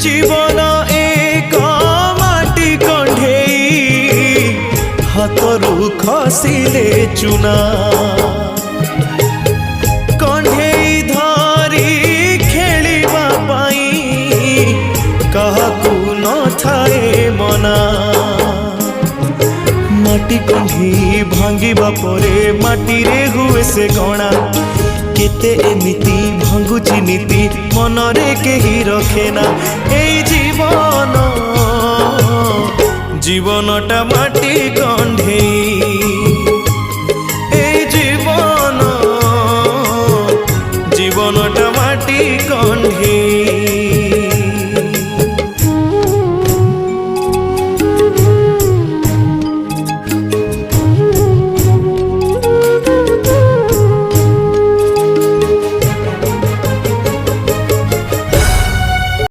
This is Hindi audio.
जीवन एक माटी कंढेई हाथरू खसिले चुना कंढेई धरी खेलिबा पाई काहाकू न थाए मना माटी कंढी भांगिबा परे माटी रे हुए से गणा केते एमिति भांगुची नीति मनरे केही रखेना एई जीवन जीवनटा माटी कंढेई एई जीवन जीवनटा माटी कंढेई।